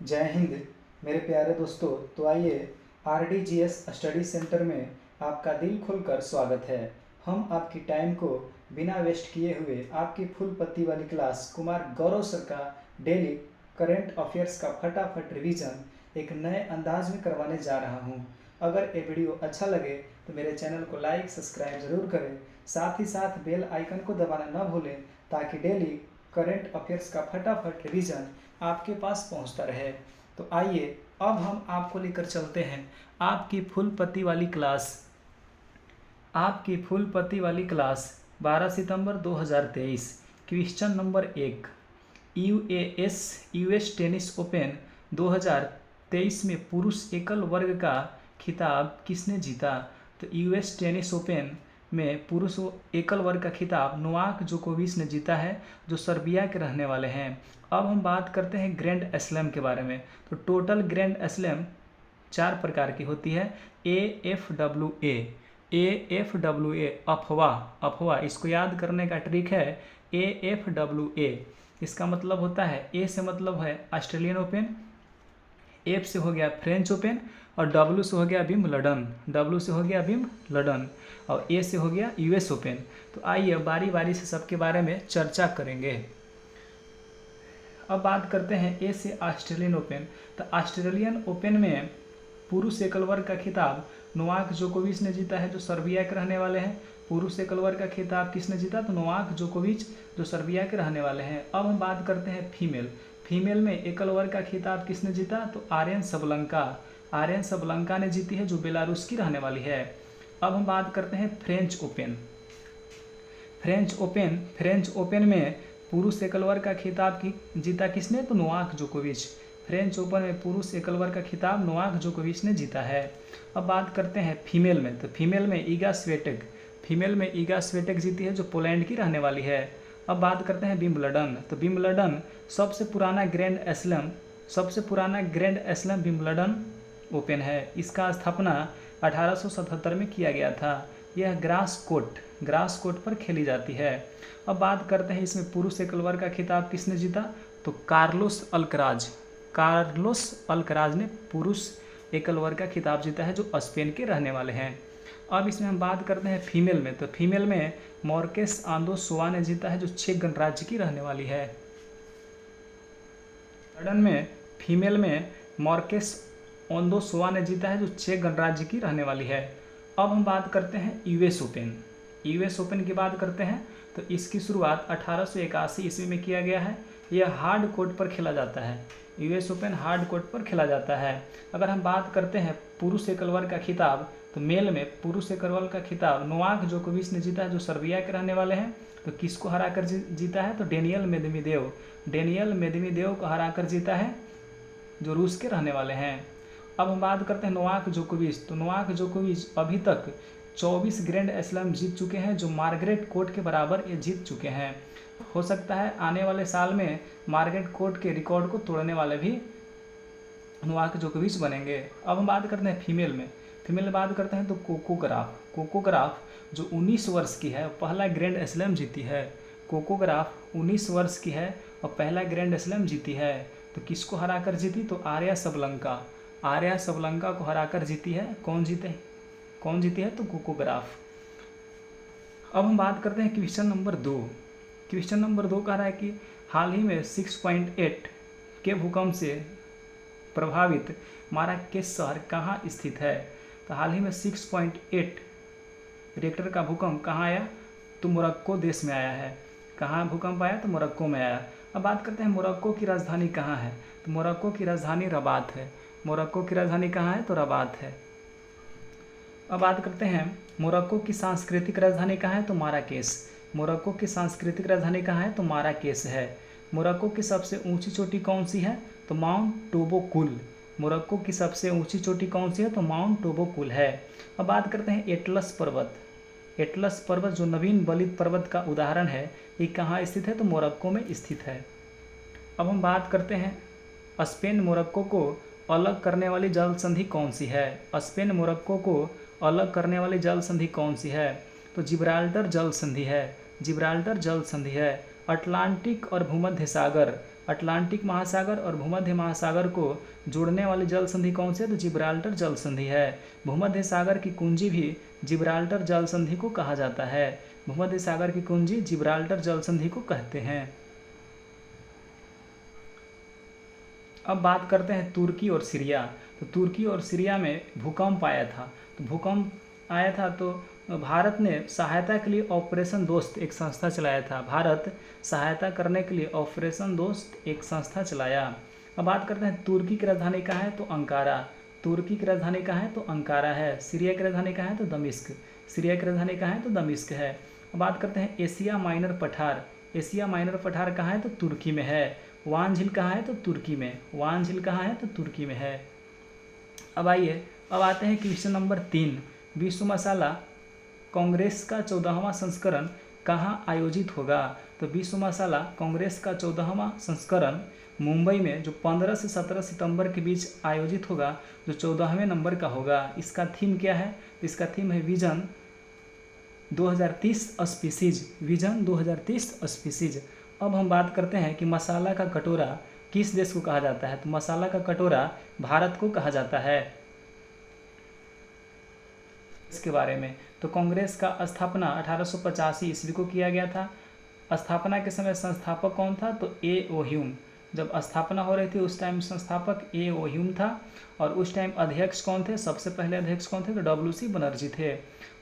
जय हिंद मेरे प्यारे दोस्तों। तो आइए RDGS स्टडी सेंटर में आपका दिल खोलकर स्वागत है। हम आपकी टाइम को बिना वेस्ट किए हुए आपकी फुल पत्ती वाली क्लास कुमार गौरव सर का डेली करंट अफेयर्स का फटाफट रिवीजन एक नए अंदाज में करवाने जा रहा हूं। अगर ये वीडियो अच्छा लगे तो मेरे चैनल को लाइक सब्सक्राइब ज़रूर करें, साथ ही साथ बेल आइकन को दबाना न भूलें ताकि डेली करंट अफेयर्स का फटाफट रिवीजन आपके पास पहुंचता रहे। तो आइए अब हम आपको लेकर चलते हैं आपकी फुल पत्ती वाली क्लास 12 सितंबर 2023। Question number 1, US tennis open 2023 में पुरुष एकल वर्ग का खिताब किसने जीता? तो यूएस टेनिस ओपन में पुरुष एकल वर्ग का खिताब नोवाक जोकोविच ने जीता है, जो सर्बिया के रहने वाले हैं। अब हम बात करते हैं ग्रैंड स्लैम के बारे में। तो टोटल ग्रैंड स्लैम 4 प्रकार की होती है। AFWA अफवाह, इसको याद करने का ट्रिक है AFWA। इसका मतलब होता है, ए से मतलब है ऑस्ट्रेलियन ओपन, एफ से हो गया फ्रेंच ओपन और डब्ल्यू से हो गया विंबलडन और ए से हो गया यूएस ओपन। तो आइए बारी बारी से सबके बारे में चर्चा करेंगे। अब बात करते हैं ए से ऑस्ट्रेलियन ओपन। तो ऑस्ट्रेलियन ओपन में पुरुष एकल वर्ग का खिताब नोवाक जोकोविच ने जीता है, जो सर्बिया के रहने वाले हैं। पुरुष एकल वर्ग का खिताब किसने जीता? तो नोवाक जोकोविच, जो सर्बिया के रहने वाले हैं। अब हम बात करते हैं फीमेल में एकल वर्ग का खिताब किसने जीता? तो आर्यन सबलंका ने जीती है, जो बेलारूस की रहने वाली है। अब हम बात करते हैं फ्रेंच ओपन में पुरुष एकल वर्ग का खिताब जीता किसने? तो नोवाक जोकोविच। फ्रेंच ओपन में पुरुष एकल वर्ग का खिताब नोवाक जोकोविच ने जीता है। अब बात करते हैं फीमेल में। तो फीमेल में ईगा स्वेटेक जीती है, जो पोलैंड की रहने वाली है। अब बात करते हैं विंबलडन। तो विंबलडन सबसे पुराना ग्रैंड स्लैम विंबलडन ओपन है। इसका स्थापना 1877 में किया गया था। यह ग्रास कोर्ट पर खेली जाती है। अब बात करते हैं इसमें पुरुष एकल वर्ग का खिताब किसने जीता? तो कार्लोस अल्कराज ने पुरुष एकल वर्ग का खिताब जीता है, जो स्पेन के रहने वाले हैं। अब इसमें हम बात करते हैं फीमेल में। तो फीमेल में मॉर्केस आंदो सोआ ने जीता है, जो चेक गणराज्य की रहने वाली है। फीमेल में मॉर्केस आंदो सोआ ने जीता है, जो चेक गणराज्य की रहने वाली है। अब हम बात करते हैं यूएस ओपन की बात करते हैं। तो इसकी शुरुआत 1881 ईस्वी में किया गया है। यह हार्ड कोर्ट पर खेला जाता है। यूएस ओपन हार्ड कोर्ट पर खेला जाता है। अगर हम बात करते हैं पुरुष एकल वर्ग का खिताब, तो मेल में पुरुष एकल वर्ग का खिताब नोवाक जोकोविच ने जीता है, जो सर्बिया के रहने वाले हैं। तो किसको हराकर जीता है? तो डेनियल मेदवेदेव को हराकर जीता है, जो रूस के रहने वाले हैं। अब हम बात करते हैं नोवाक जोकोविच। तो नोवाक जोकोविच अभी तक 24 ग्रैंड स्लैम जीत चुके हैं, जो मार्गरेट कोर्ट के बराबर ये जीत चुके हैं। हो सकता है आने वाले साल में मार्गरेट कोर्ट के रिकॉर्ड को तोड़ने वाले भी नोवाक जोकोविच बनेंगे। अब हम बात करते हैं फीमेल में बात करते हैं। तो कोको गराफ जो 19 वर्ष की है, पहला ग्रैंड स्लैम जीती है। कोको गराफ 19 वर्ष की है और पहला ग्रैंड स्लैम जीती है। तो किसको हराकर जीती? तो आर्या सबलंका को हराकर जीती है। कौन जीती है? तो कोको गराफ। अब हम बात करते हैं क्वेश्चन नंबर 2 कह रहा है कि हाल ही में 6.8 के भूकंप से प्रभावित माराकेश शहर कहाँ स्थित है? तो हाल ही में 6.8 रेक्टर का भूकंप कहाँ आया? तो मोरक्को देश में आया है। कहाँ भूकंप आया? तो मोरक्को में आया। अब बात करते हैं मोरक्को की राजधानी कहाँ है? तो मोरक्को की राजधानी रबात है। मोरक्को की राजधानी कहाँ है? तो रबात है। अब बात करते हैं मोरक्को की सांस्कृतिक राजधानी कहाँ है? तो माराकेश। मोरक्को की सांस्कृतिक राजधानी कहाँ है? तो माराकेश है। मोरक्को की सबसे ऊंची चोटी कौन सी है? तो माउंट टोबोकुल। मोरक्को की सबसे ऊंची चोटी कौन सी है? तो माउंट टोबोकुल है। अब बात करते हैं एटलस पर्वत जो नवीन बलित पर्वत का उदाहरण है, ये कहाँ स्थित है? तो मोरक्को में स्थित है। अब हम बात करते हैं स्पेन मोरक्को को अलग करने वाली जल संधि कौन सी है? स्पेन मोरक्को को अलग करने वाली जल संधि कौन सी है? तो जिब्राल्टर जल संधि है। अटलांटिक और भूमध्य सागर अटलांटिक महासागर और भूमध्य महासागर को जोड़ने वाली जल संधि कौन सी है? तो जिब्राल्टर जल संधि है। भूमध्य सागर की कुंजी भी जिब्राल्टर जल संधि को कहा जाता है। भूमध्य सागर की कुंजी जिब्राल्टर जल संधि को कहते हैं। अब बात करते हैं तुर्की और सीरिया। तो तुर्की और सीरिया में भूकंप आया था। तो भूकंप आया था तो भारत ने सहायता के लिए ऑपरेशन दोस्त एक संस्था चलाया था। भारत सहायता करने के लिए ऑपरेशन दोस्त एक संस्था चलाया। अब बात करते हैं तुर्की की राजधानी कहाँ है? तो अंकारा। तुर्की की राजधानी कहाँ है? तो अंकारा है। सीरिया की राजधानी कहाँ है? तो दमिश्क। सीरिया की राजधानी कहाँ है? तो दमिश्क है। अब बात करते हैं एशिया माइनर पठार। एशिया माइनर पठार कहाँ है? तो तुर्की में है। वान झील कहाँ है? तो तुर्की में। वान झील कहाँ है? तो तुर्की में है। अब आइए, अब आते हैं क्वेश्चन नंबर 3। विश्व मसाला कांग्रेस का 14वां संस्करण कहाँ आयोजित होगा? तो विश्व मसाला कांग्रेस का 14वां संस्करण मुंबई में जो 15 से 17 सितंबर के बीच आयोजित होगा, जो 14वें नंबर का होगा। इसका थीम क्या है? इसका थीम है विजन 2030 स्पीसीज। Vision 2030 species. अब हम बात करते हैं कि मसाला का कटोरा किस देश को कहा जाता है? तो मसाला का कटोरा भारत को कहा जाता है। इसके बारे में तो कांग्रेस का स्थापना 1885 ईस्वी को किया गया था। स्थापना के समय संस्थापक कौन था? तो ए ओ ह्यूम। जब स्थापना हो रही थी उस टाइम संस्थापक ए ओ ह्यूम था। और उस टाइम अध्यक्ष कौन थे? सबसे पहले अध्यक्ष कौन थे? तो डब्ल्यू.सी. बनर्जी थे।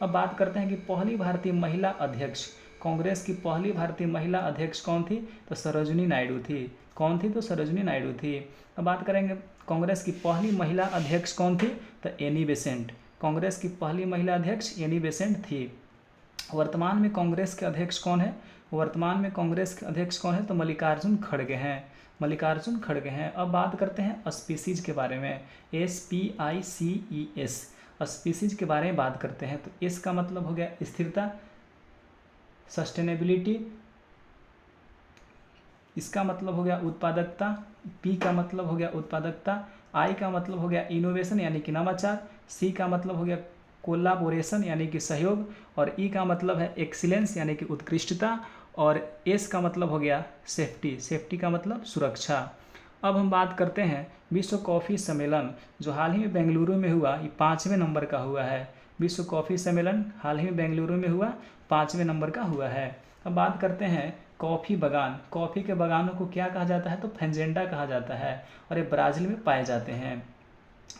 अब बात करते हैं कि पहली भारतीय महिला अध्यक्ष, कांग्रेस की पहली भारतीय महिला अध्यक्ष कौन थी? तो सरोजिनी नायडू थी। कौन थी? तो सरोजिनी नायडू थी। अब बात करेंगे कांग्रेस की पहली महिला अध्यक्ष कौन थी? तो एनी बेसेंट। कांग्रेस की पहली महिला अध्यक्ष एनी बेसेंट थी। वर्तमान में कांग्रेस के अध्यक्ष कौन है? वर्तमान में कांग्रेस के अध्यक्ष कौन है? तो मल्लिकार्जुन खड़गे हैं। मल्लिकार्जुन खड़गे हैं। अब बात करते हैं स्पीसीज के बारे में। SPICES स्पीसीज के बारे में बात करते हैं। तो एस का मतलब हो गया स्थिरता, सस्टेनेबिलिटी। इसका मतलब हो गया उत्पादकता। पी का मतलब हो गया उत्पादकता। आई का मतलब हो गया इनोवेशन यानी कि नवाचार। सी का मतलब हो गया कोलाबोरेशन यानी कि सहयोग। और ई का मतलब है एक्सीलेंस यानी कि उत्कृष्टता। और एस का मतलब हो गया सेफ्टी। सेफ्टी का मतलब सुरक्षा। अब हम बात करते हैं विश्व कॉफ़ी सम्मेलन जो हाल ही में बेंगलुरु में हुआ, ये 5वें नंबर का हुआ है। विश्व कॉफ़ी सम्मेलन हाल ही में बेंगलुरु में हुआ, 5वें नंबर का हुआ है। अब बात करते हैं कॉफ़ी बागान। कॉफ़ी के बागानों को क्या कहा जाता है? तो फेजेंडा कहा जाता है और ये ब्राज़ील में पाए जाते हैं।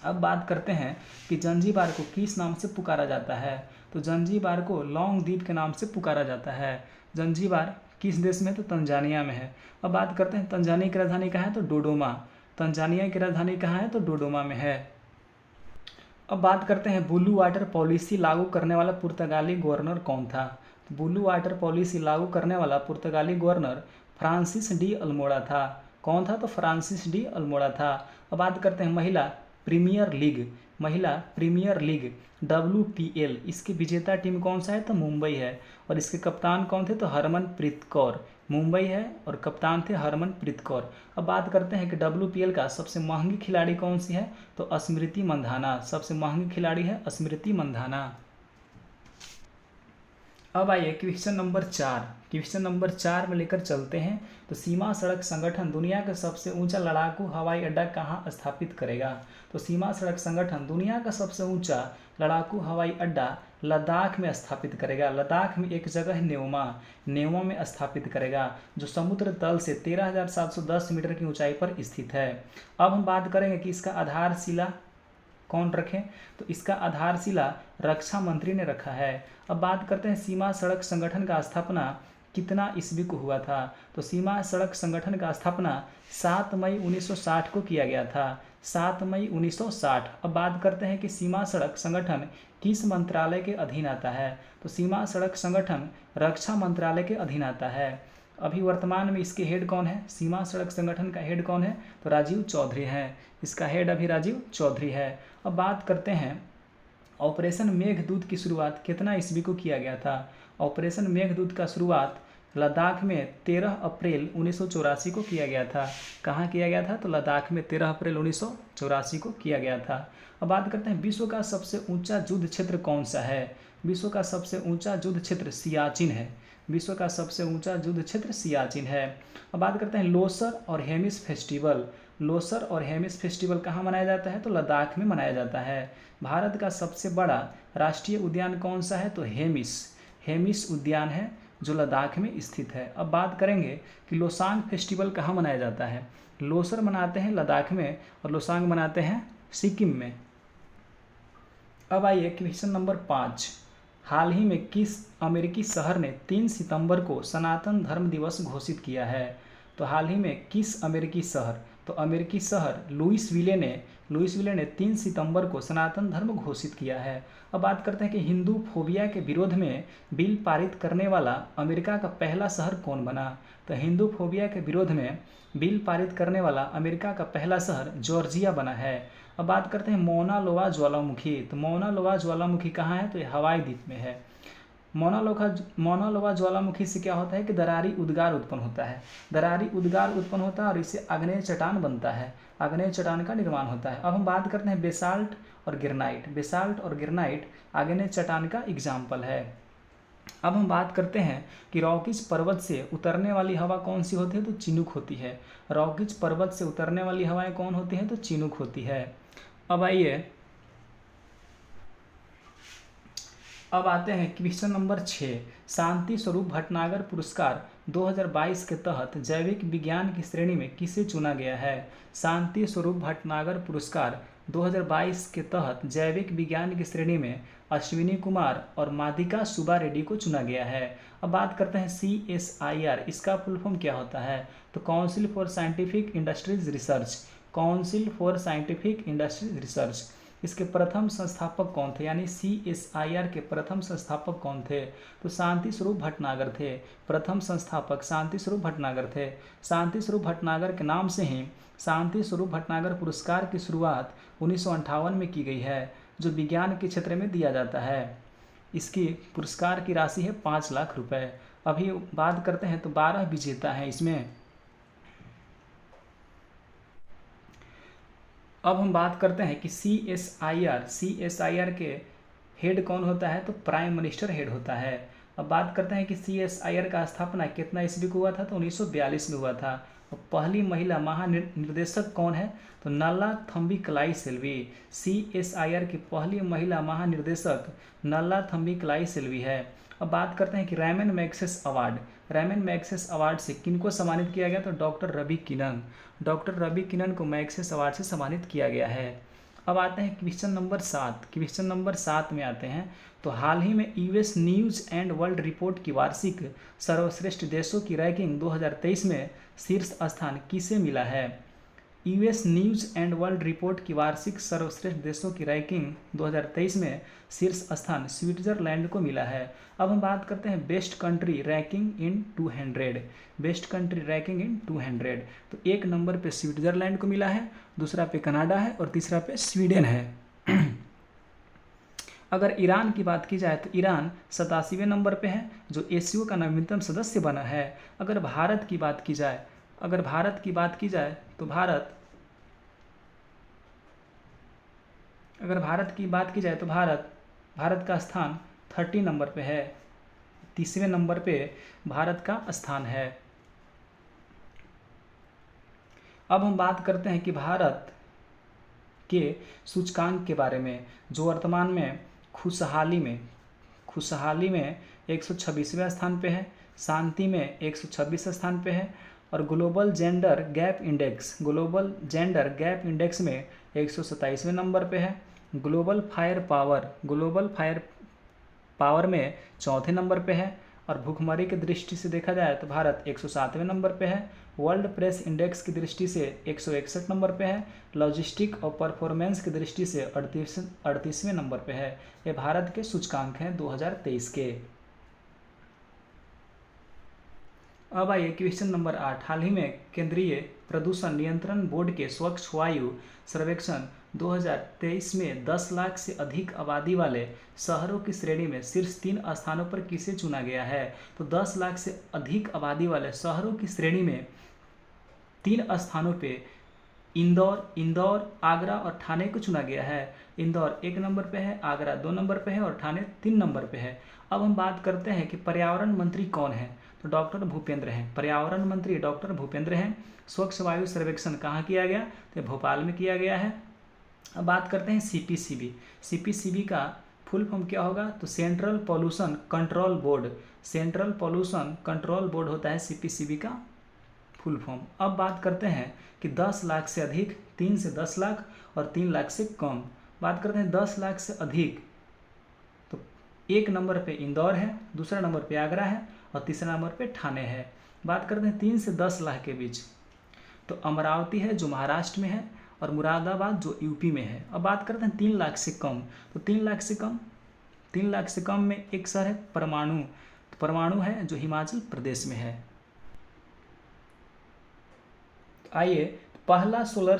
अब बात करते हैं कि जंजीबार को किस नाम से पुकारा जाता है? तो जंजीबार को लौंग द्वीप के नाम से पुकारा जाता है। जंजीबार किस देश में? तो तंजानिया में है। अब बात करते हैं तंजानिया की राजधानी कहाँ है? तो डोडोमा। तंजानिया की राजधानी कहाँ है? तो डोडोमा में है। अब बात करते हैं ब्लू वाटर पॉलिसी लागू करने वाला पुर्तगाली गवर्नर कौन था? तो ब्लू वाटर पॉलिसी लागू करने वाला पुर्तगाली गवर्नर फ्रांसिस डी अल्मोड़ा था। कौन था? तो फ्रांसिस डी अल्मोड़ा था। अब बात करते हैं महिला प्रीमियर लीग। महिला प्रीमियर लीग WPL, इसकी विजेता टीम कौन सा है? तो मुंबई है। और इसके कप्तान कौन थे? तो हरमनप्रीत कौर। मुंबई है और कप्तान थे हरमनप्रीत कौर। अब बात करते हैं कि WPL का सबसे महंगी खिलाड़ी कौन सी है? तो स्मृति मंधाना। सबसे महंगी खिलाड़ी है स्मृति मंधाना। अब आइए क्वेश्चन नंबर 4। क्वेश्चन नंबर 4 में लेकर चलते हैं। तो सीमा सड़क संगठन दुनिया का सबसे ऊंचा लड़ाकू हवाई अड्डा कहाँ स्थापित करेगा? तो सीमा सड़क संगठन दुनिया का सबसे ऊंचा लड़ाकू हवाई अड्डा लद्दाख में स्थापित करेगा। लद्दाख में एक जगह है नेवमा में स्थापित करेगा, जो समुद्र तल से 13,710 मीटर की ऊंचाई पर स्थित है। अब हम बात करेंगे कि इसका आधारशिला कौन रखे? तो इसका आधारशिला रक्षा मंत्री ने रखा है। अब बात करते हैं सीमा सड़क संगठन का स्थापना कितना ईस्वी को हुआ था? तो सीमा सड़क संगठन का स्थापना 7 मई 1960 को किया गया था। 7 मई 1960। अब बात करते हैं कि सीमा सड़क संगठन किस मंत्रालय के अधीन आता है? तो सीमा सड़क संगठन रक्षा मंत्रालय के अधीन आता है। अभी वर्तमान में इसके हेड कौन है? सीमा सड़क संगठन का हेड कौन है? तो राजीव चौधरी है। इसका हेड अभी राजीव चौधरी है। अब बात करते हैं ऑपरेशन मेघदूत की शुरुआत कितना ईस्वी को किया गया था? ऑपरेशन मेघदूत का शुरुआत लद्दाख में 13 अप्रैल 1984 को किया गया था। कहाँ किया गया था? तो लद्दाख में 13 अप्रैल 1984 को किया गया था। अब बात करते हैं विश्व का सबसे ऊंचा युद्ध क्षेत्र कौन सा है? विश्व का सबसे ऊंचा युद्ध क्षेत्र सियाचिन है। विश्व का सबसे ऊंचा युद्ध क्षेत्र सियाचिन है। अब बात करते हैं लोसर और हेमिस फेस्टिवल। लोसर और हेमिस फेस्टिवल कहाँ मनाया जाता है? तो लद्दाख में मनाया जाता है। भारत का सबसे बड़ा राष्ट्रीय उद्यान कौन सा है? तो हेमिस उद्यान है जो लद्दाख में स्थित है। अब बात करेंगे कि लोसांग फेस्टिवल कहाँ मनाया जाता है। लोसर मनाते हैं लद्दाख में और लोसांग मनाते हैं सिक्किम में। अब आइए क्वेश्चन नंबर 5, हाल ही में किस अमेरिकी शहर ने 3 सितंबर को सनातन धर्म दिवस घोषित किया है? तो हाल ही में किस अमेरिकी शहर? तो अमेरिकी शहर लुइसविले ने 3 सितंबर को सनातन धर्म घोषित किया है। अब बात करते हैं कि हिंदू फोबिया के विरोध में बिल पारित करने वाला अमेरिका का पहला शहर कौन बना? तो हिंदू फोबिया के विरोध में बिल पारित करने वाला अमेरिका का पहला शहर जॉर्जिया बना है। अब बात करते हैं मौना लोआ ज्वालामुखी। तो मौना लोआ ज्वालामुखी कहाँ है? तो ये हवाई द्वीप में है। मौना लोआ ज्वालामुखी से क्या होता है कि दरारी उद्गार उत्पन्न होता है। दरारी उद्गार उत्पन्न होता है और इससे आग्नेय चट्टान बनता है, आग्नेय चट्टान का निर्माण होता है। अब हम बात करते हैं बेसाल्ट और गिरनाइट। बेसाल्ट और गिरनाइट आग्नेय चट्टान का एग्जाम्पल है। अब हम बात करते हैं कि रॉकीज पर्वत से उतरने वाली हवा कौन सी होती है? तो चिनूक होती है। रॉकीज पर्वत से उतरने वाली हवाएं कौन होती हैं? तो चिनूक होती है। अब आते हैं क्वेश्चन नंबर 6, शांति स्वरूप भटनागर पुरस्कार 2022 के तहत जैविक विज्ञान की श्रेणी में किसे चुना गया है? शांति स्वरूप भटनागर पुरस्कार 2022 के तहत जैविक विज्ञान की श्रेणी में अश्विनी कुमार और मादिका सुबा रेड्डी को चुना गया है। अब बात करते हैं CSIR, इसका फुल फॉर्म क्या होता है? तो council for scientific industries research. Council for scientific industries research. इसके प्रथम संस्थापक कौन थे? यानी CSIR के प्रथम संस्थापक कौन थे? तो शांति स्वरूप भटनागर थे। प्रथम संस्थापक शांति स्वरूप भटनागर थे। शांति स्वरूप भटनागर के नाम से ही शांति स्वरूप भटनागर पुरस्कार की शुरुआत 1958 में की गई है, जो विज्ञान के क्षेत्र में दिया जाता है। इसकी पुरस्कार की राशि है 5 लाख रुपए। अभी बात करते हैं तो 12 विजेता हैं इसमें। अब हम बात करते हैं कि CSIR के हेड कौन होता है? तो प्राइम मिनिस्टर हेड होता है। अब बात करते हैं कि CSIR का स्थापना कितना ईस्वी को हुआ था? तो 1942 में हुआ था। और पहली महिला महानिर्देशक कौन है? तो नल्ला थम्बिकलाई सेल्वी। CSIR की पहली महिला महानिर्देशक नल्ला थम्बिकलाई सेल्वी है। अब बात करते हैं कि रैमन मैग्सेस अवार्ड से किनको सम्मानित किया गया? तो डॉक्टर रवि किनन को मैग्सेस अवार्ड से सम्मानित किया गया है। अब आते हैं क्वेश्चन नंबर 7 में आते हैं। तो हाल ही में US news and world report की वार्षिक सर्वश्रेष्ठ देशों की रैंकिंग 2023 में शीर्ष स्थान किसे मिला है? US news and world report की वार्षिक सर्वश्रेष्ठ देशों की रैंकिंग 2023 में शीर्ष स्थान स्विट्जरलैंड को मिला है। अब हम बात करते हैं बेस्ट कंट्री रैंकिंग इन 200। बेस्ट कंट्री रैंकिंग इन 200। तो 1 नंबर पे स्विट्जरलैंड को मिला है, दूसरा पे कनाडा है और तीसरा पे स्वीडन है। अगर ईरान की बात की जाए तो ईरान 87वें नंबर पे है, जो एशियो का नवीनतम सदस्य बना है। अगर भारत की बात की जाए तो भारत का स्थान 30 नंबर पे है। 30वें नंबर पे भारत का स्थान है। अब हम बात करते हैं कि भारत के सूचकांक के बारे में, जो वर्तमान में खुशहाली में 126वें स्थान पे है, शांति में 126 स्थान पे है और ग्लोबल जेंडर गैप इंडेक्स में 127वें नंबर पे है। ग्लोबल फायर पावर में 4थे नंबर पे है और भूखमरी की दृष्टि से देखा जाए तो भारत 107वें नंबर पे है। वर्ल्ड प्रेस इंडेक्स की दृष्टि से 161 नंबर पे है। लॉजिस्टिक और परफॉर्मेंस की दृष्टि से 38वें नंबर पे है। ये भारत के सूचकांक हैं 2023 के। अब आइए क्वेश्चन नंबर 8, हाल ही में केंद्रीय प्रदूषण नियंत्रण बोर्ड के स्वच्छ वायु सर्वेक्षण 2023 में 10 लाख से अधिक आबादी वाले शहरों की श्रेणी में शीर्ष 3 स्थानों पर किसे चुना गया है? तो 10 लाख से अधिक आबादी वाले शहरों की श्रेणी में 3 स्थानों पे इंदौर, आगरा और ठाणे को चुना गया है। इंदौर 1 नंबर पे है, आगरा 2 नंबर पे है और ठाणे 3 नंबर पे है। अब हम बात करते हैं कि पर्यावरण मंत्री कौन है, तो डॉक्टर भूपेंद्र हैं। पर्यावरण मंत्री डॉक्टर भूपेंद्र हैं। स्वच्छ वायु सर्वेक्षण कहाँ किया गया, तो भोपाल में किया गया है। अब बात करते हैं सीपीसीबी। सीपीसीबी का फुल फॉर्म क्या होगा, तो central pollution control board. Central pollution control board होता है सीपीसीबी का फुल फॉर्म। अब बात करते हैं कि 10 लाख से अधिक, 3 से 10 लाख और 3 लाख से कम। बात करते हैं 10 लाख से अधिक, तो 1 नंबर पे इंदौर है, दूसरा नंबर पे आगरा है और तीसरा नंबर पे ठाणे है। बात करते हैं 3 से 10 लाख के बीच, तो अमरावती है जो महाराष्ट्र में है और मुरादाबाद जो यूपी में है। अब बात करते हैं 3 लाख से कम, तो 3 लाख से कम में एक शहर है परमाणु। तो परमाणु है जो हिमाचल प्रदेश में है। आइए, पहला सोलर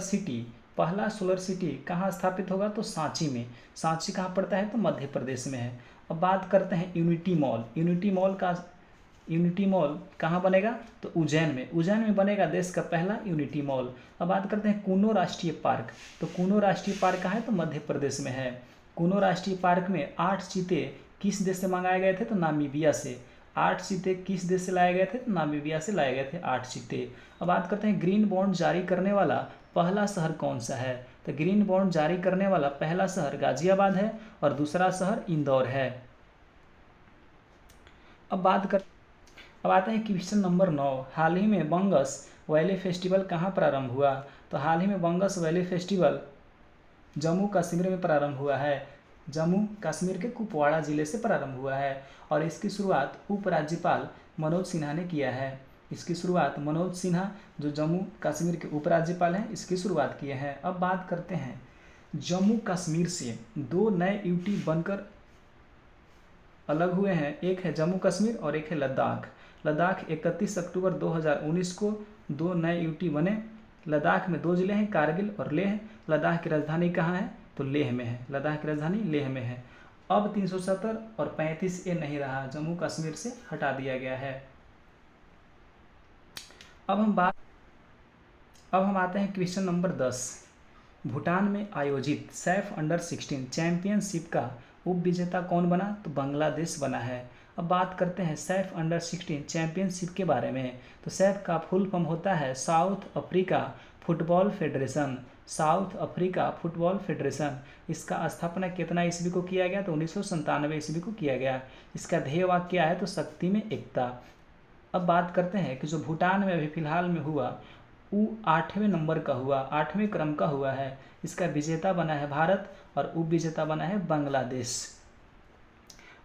सिटी कहाँ स्थापित होगा, तो सांची में। सांची कहाँ पड़ता है, तो मध्य प्रदेश में है। अब बात करते हैं यूनिटी मॉल कहाँ बनेगा, तो उज्जैन में बनेगा देश का पहला यूनिटी मॉल। अब बात करते हैं कूनो राष्ट्रीय पार्क, तो कूनो राष्ट्रीय पार्क कहाँ है, तो मध्य प्रदेश में है। कूनो राष्ट्रीय पार्क में 8 चीते किस देश से मंगाए गए थे, तो नामीबिया से। 8 चीते किस देश से लाए गए थे, तो नामीबिया से लाए गए थे 8 चीते। अब बात करते हैं ग्रीन बॉन्ड जारी करने वाला पहला शहर कौन सा है, तो ग्रीन बॉन्ड जारी करने वाला पहला शहर गाजियाबाद है और दूसरा शहर इंदौर है। अब आते हैं क्वेश्चन नंबर 9। हाल ही में बंगस वैली फेस्टिवल कहाँ प्रारंभ हुआ, तो हाल ही में बंगस वैली फेस्टिवल जम्मू कश्मीर में प्रारंभ हुआ है। जम्मू कश्मीर के कुपवाड़ा जिले से प्रारंभ हुआ है और इसकी शुरुआत उपराज्यपाल मनोज सिन्हा ने किया है। इसकी शुरुआत मनोज सिन्हा जो जम्मू कश्मीर के उपराज्यपाल हैं, इसकी शुरुआत किए हैं। अब बात करते हैं जम्मू कश्मीर से 2 नए यूटी बनकर अलग हुए हैं। एक है जम्मू कश्मीर और एक है लद्दाख। लद्दाख 31 अक्टूबर 2019 को 2 नए यूटी बने। लद्दाख में 2 जिले हैं, कारगिल और लेह। लद्दाख की राजधानी कहाँ है, तो लेह में है। लद्दाख की राजधानी लेह में है। अब 370 और 35A नहीं रहा, जम्मू कश्मीर से हटा दिया गया है। अब हम आते हैं क्वेश्चन नंबर 10। भूटान में आयोजित सैफ अंडर-16 चैंपियनशिप का उपविजेता कौन बना, तो बांग्लादेश बना है। अब बात करते हैं सैफ अंडर-16 चैंपियनशिप के बारे में। तो सैफ का फुल फॉर्म होता है south Africa football federation. South Africa football federation. इसका स्थापना कितना ईस्वी को किया गया, तो 1997 ईस्वी को किया गया। इसका ध्येय वाक्य क्या है, तो शक्ति में एकता। अब बात करते हैं कि जो भूटान में अभी फिलहाल में हुआ वो 8वें नंबर का हुआ, 8वें क्रम का हुआ है। इसका विजेता बना है भारत और उपविजेता बना है बांग्लादेश।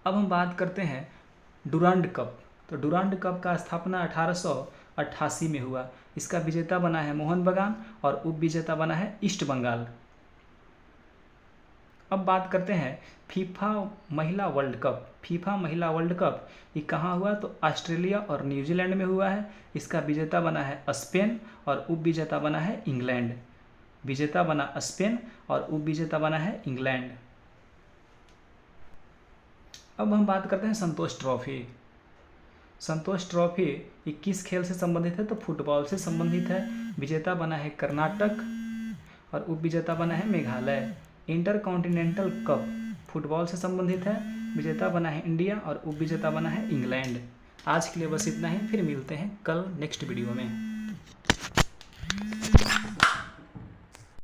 अब हम बात करते हैं डुरांड कप। तो डुरांड कप का स्थापना 1888 में हुआ। इसका विजेता बना है मोहन बगान और उपविजेता बना है ईस्ट बंगाल। अब बात करते हैं फीफा महिला वर्ल्ड कप। फीफा महिला वर्ल्ड कप ये कहाँ हुआ, तो ऑस्ट्रेलिया और न्यूजीलैंड में हुआ है। इसका विजेता बना है स्पेन और उपविजेता बना है इंग्लैंड। विजेता बना स्पेन और उपविजेता बना है इंग्लैंड। अब हम बात करते हैं संतोष ट्रॉफी। संतोष ट्रॉफी ये किस खेल से संबंधित है, तो फुटबॉल से संबंधित है। विजेता बना है कर्नाटक और उपविजेता बना है Meghalaya. Inter continental cup football से संबंधित है। विजेता बना है इंडिया और उपविजेता बना है इंग्लैंड। आज के लिए बस इतना ही, फिर मिलते हैं कल नेक्स्ट वीडियो में।